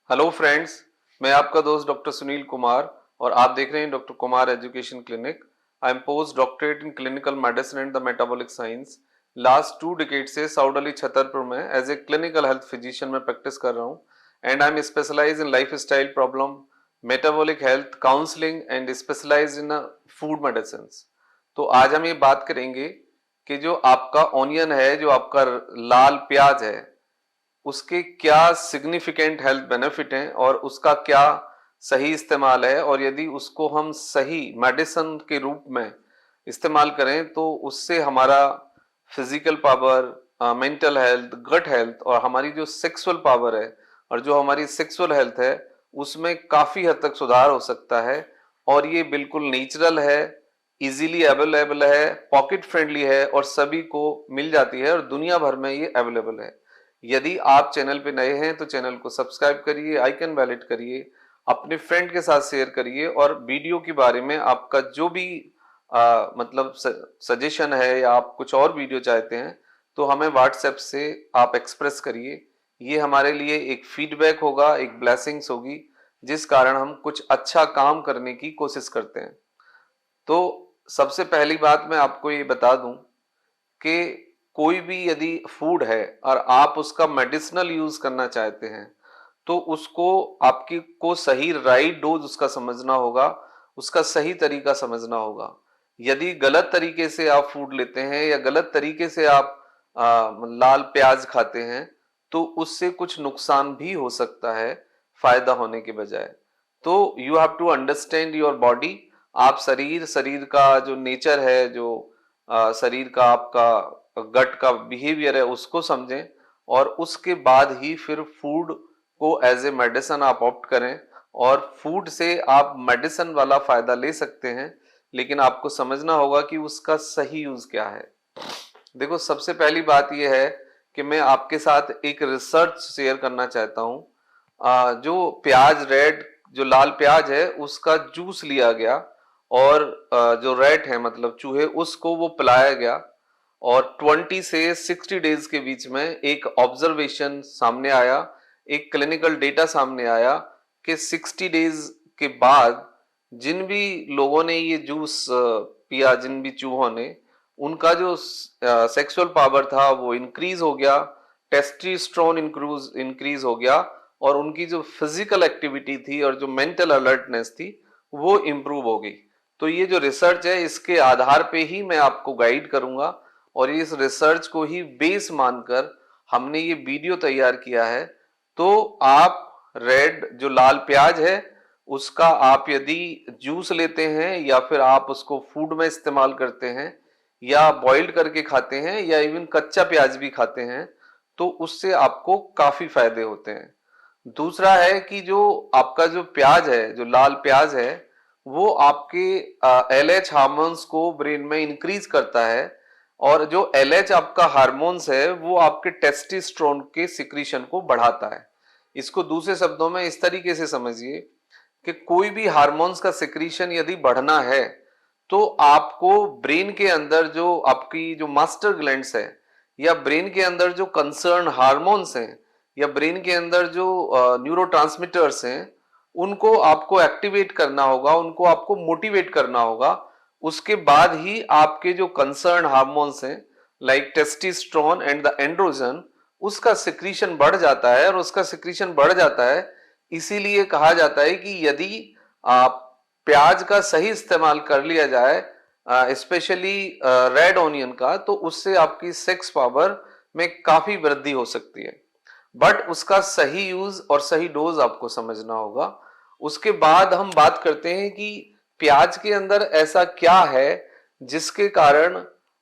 Hello friends, मैं आपका दोस्त डॉक्टर सुनील कुमार और आप देख रहे हैं doctor Kumar education clinic. I am post doctorate in clinical medicine and the metabolic science. Last 2 decade से साउथ दिल्ली छतरपुर में as a clinical health physician में प्रैक्टिस कर रहा हूँ and I am specialise in life style problem, metabolic health counselling and specialise in food medicine. तो आज हम ये बात करेंगे कि जो आपका ऑनियन है, जो आपका लाल प्याज है, उसके क्या सिग्निफिकेंट हेल्थ बेनिफिट हैं और उसका क्या सही इस्तेमाल है, और यदि उसको हम सही मेडिसिन के रूप में इस्तेमाल करें तो उससे हमारा physical power, mental health, gut health और हमारी जो सेक्सुअल पावर है और जो हमारी सेक्सुअल हेल्थ है उसमें काफी हद तक सुधार हो सकता है। और ये बिल्कुल नेचुरल है, इजीली अवेलेबल है, पॉकेट फ्रेंडली है और सभी को मिल जाती है और दुनिया भर में ये अवेलेबल है। यदि आप चैनल पे नए हैं तो चैनल को सब्सक्राइब करिए, आइकन वैलिड करिए, अपने फ्रेंड के साथ शेयर करिए और वीडियो के बारे में आपका जो भी मतलब सजेशन है या आप कुछ और वीडियो चाहते हैं तो हमें व्हाट्सएप से आप एक्सप्रेस करिए। ये हमारे लिए एक फीडबैक होगा, एक ब्लेसिंग्स होगी, जिस कारण हम कुछ अच्छा काम करने की कोशिश करते हैं। तो सबसे पहली बात मैं आपको ये बता दूं कि कोई भी यदि फूड है और आप उसका मेडिसिनल यूज करना चाहते हैं तो उसको आपकी को सही राइट डोज उसका समझना होगा, उसका सही तरीका समझना होगा। यदि गलत तरीके से आप फूड लेते हैं या गलत तरीके से आप लाल प्याज खाते हैं तो उससे कुछ नुकसान भी हो सकता है, फायदा होने के बजाय। तो you have to understand your body. आप शरीर शरीर का जो नेचर है, जो शरीर का आपका गट का बिहेवियर है उसको समझें और उसके बाद ही फिर फूड को एज ए मेडिसिन आप ऑप्ट करें। और फूड से आप मेडिसिन वाला फायदा ले सकते हैं, लेकिन आपको समझना होगा कि उसका सही यूज क्या है। देखो, सबसे पहली बात यह है कि मैं आपके साथ एक रिसर्च शेयर करना चाहता हूं। जो प्याज रेड, जो लाल प्याज है उसका जूस लिया गया और जो रेड है मतलब चूहे, उसको वो पिलाया गया और 20 से 60 डेज के बीच में एक ऑब्जर्वेशन सामने आया, एक क्लिनिकल डेटा सामने आया कि 60 डेज के बाद जिन भी लोगों ने ये जूस पिया, जिन भी चूहों ने, उनका जो सेक्सुअल पावर था वो इंक्रीज हो गया, टेस्टोस्टेरोन इंक्रीज हो गया और उनकी जो फिजिकल एक्टिविटी थी और जो मेंटल अलर्टनेस थी वो इंप्रूव हो गई। तो ये जो रिसर्च है इसके आधार पे ही मैं आपको गाइड करूंगा और इस रिसर्च को ही बेस मानकर हमने ये वीडियो तैयार किया है। तो आप रेड जो लाल प्याज है उसका आप यदि जूस लेते हैं या फिर आप उसको फूड में इस्तेमाल करते हैं या बॉइल्ड करके खाते हैं या इवन कच्चा प्याज भी खाते हैं तो उससे आपको काफी फायदे होते हैं। दूसरा है कि जो आपका जो प्याज है, जो लाल प्याज है, वो आपके एलएच हार्मोन्स को ब्रेन में इंक्रीज करता है और जो एलएच आपका हार्मोन्स है वो आपके टेस्टोस्टेरोन के सिक्रीशन को बढ़ाता है। इसको दूसरे शब्दों में इस तरीके से समझिए कि कोई भी हार्मोन्स का सिक्रीशन यदि बढ़ना है तो आपको ब्रेन के अंदर जो आपकी जो मास्टर ग्लैंड्स है या ब्रेन के अंदर जो कंसर्न हार्मोन्स हैं या ब्रेन के अंदर जो न्यूरोट्रांसमीटर्स हैं उनको आपको एक्टिवेट करना होगा, उनको आपको मोटिवेट करना होगा। उसके बाद ही आपके जो कंसर्न हार्मोन्स हैं like testosterone and the androgen, उसका सिक्रीशन बढ़ जाता है और उसका सिक्रीशन बढ़ जाता है। इसीलिए कहा जाता है कि यदि आप प्याज का सही इस्तेमाल कर लिया जाए, स्पेशली रेड ऑनियन का, तो उससे आपकी सेक्स पावर में काफी वृद्धि हो सकती है। बट उसका सही यूज और सही डोज आपको समझना होगा। उसके बाद हम बात करते हैं कि प्याज के अंदर ऐसा क्या है जिसके कारण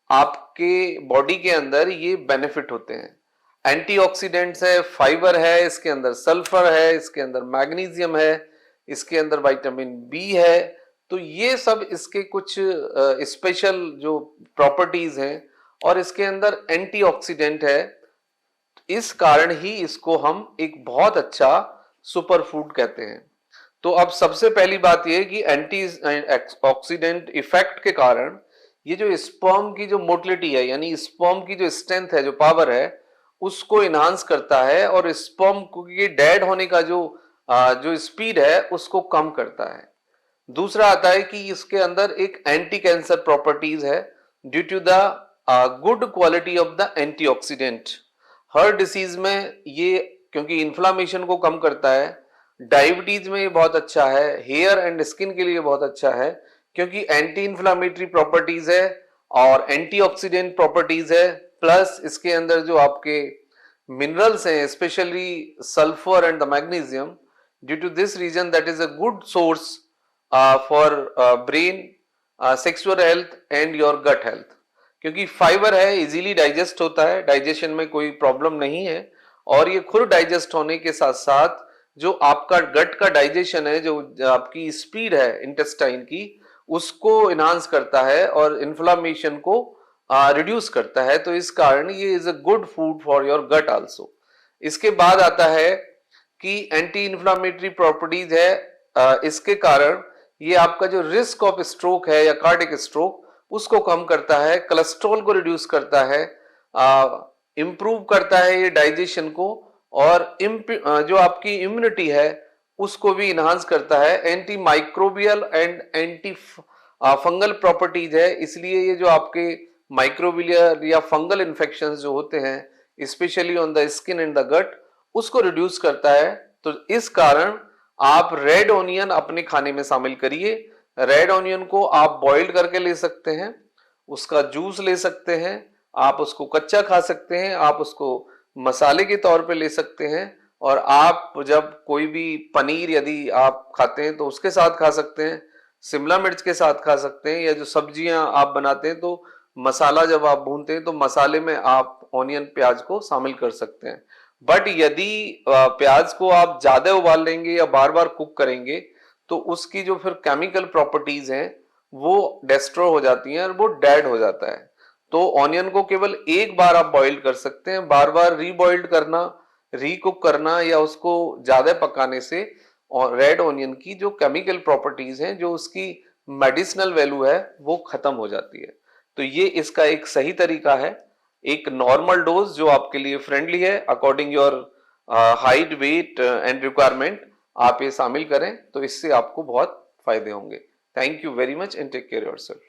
आपके बॉडी के अंदर ये बेनिफिट होते हैं। एंटीऑक्सीडेंट्स है, फाइबर है, इसके अंदर सल्फर है, इसके अंदर मैग्नीशियम है, इसके अंदर विटामिन बी है। तो ये सब इसके कुछ स्पेशल जो प्रॉपर्टीज हैं और इसके अंदर एंटीऑक्सीडेंट है। इस कारण ही इसको हम एक बहुत अच्छा सुपर फूड कहते हैं। तो अब सबसे पहली बात यह कि एंटी ऑक्सीडेंट इफेक्ट के कारण ये जो स्पर्म की जो मोटिलिटी है, यानी स्पर्म की जो स्ट्रेंथ है, जो पावर है, उसको इनहांस करता है और स्पर्म के डेड होने का जो जो स्पीड है उसको कम करता है। दूसरा आता है कि इसके अंदर एक एंटी कैंसर प्रॉपर्टीज है due to the good quality of the antioxidant. हर डिसीज में ये, क्योंकि इन्फ्लामेशन को कम करता है, डायबिटीज में ये बहुत अच्छा है, हेयर एंड स्किन के लिए बहुत अच्छा है क्योंकि एंटी इन्फ्लामेटरी प्रॉपर्टीज है और एंटीऑक्सीडेंट प्रॉपर्टीज है, प्लस इसके अंदर जो आपके मिनरल्स हैं specially sulphur and the magnesium, due to this reason that is a good source for brain, sexual health and your gut health. क्योंकि फाइबर है, इजीली डाइजेस्ट होता है, डाइजेशन में कोई प्रॉब्लम नहीं है और ये खुद डाइजेस्ट होने के साथ साथ जो आपका गट का डाइजेशन है, जो आपकी स्पीड है इंटेस्टाइन की, उसको इनहांस करता है और इन्फ्लामेशन को रिड्यूस करता है। तो इस कारण ये is a good food for your gut also. इसके बाद आता है कि एंटी इन्फ्लामेटरी प्रॉपर्टीज है, इसके कारण ये आपका जो रिस्क ऑफ स्ट्रोक है या कार्डियक स्ट्रोक उसको कम करता है, कोलेस्ट्रॉल को रिड्यूस करता है, इंप्रूव करता है ये डाइजेशन को, और जो आपकी इम्यूनिटी है उसको भी इनहांस करता है। Anti microbial and anti fungal properties है, इसलिए ये जो आपके माइक्रोबियल या फंगल इन्फेक्शंस जो होते हैं specially on the skin and the gut, उसको रिड्यूस करता है। तो इस कारण आप रेड ऑनियन अपने खाने में शामिल करिए। रेड ऑनियन को आप बॉइल्ड करके ले सकते हैं, उसका जूस ले सकते हैं, आप उसको कच्चा खा सकते हैं, आप उसको मसाले के तौर पे ले सकते हैं, और आप जब कोई भी पनीर यदि आप खाते हैं तो उसके साथ खा सकते हैं, शिमला मिर्च के साथ खा सकते हैं, या जो सब्जियां आप बनाते हैं तो मसाला जब आप भूनते हैं तो मसाले में आप ऑनियन प्याज को शामिल कर सकते हैं। बट यदि प्याज को आप ज्यादा उबाल लेंगे या बार बार कुक करेंगे तो उसकी जो फिर केमिकल प्रॉपर्टीज हैं वो डिस्ट्रॉय हो जाती हैं और वो डेड हो जाता है। तो ऑनियन को केवल एक बार आप बॉइल कर सकते हैं, बार बार रीबॉइल्ड करना, रीकुक करना या उसको ज्यादा पकाने से और रेड ऑनियन की जो केमिकल प्रॉपर्टीज हैं, जो उसकी मेडिसिनल वैल्यू है, वो खत्म हो जाती है। तो ये इसका एक सही तरीका है, एक नॉर्मल डोज जो आपके लिए फ्रेंडली है according your height, weight and requirement, आप ये शामिल करें तो इससे आपको बहुत फायदे होंगे। Thank you very much and take care yourself.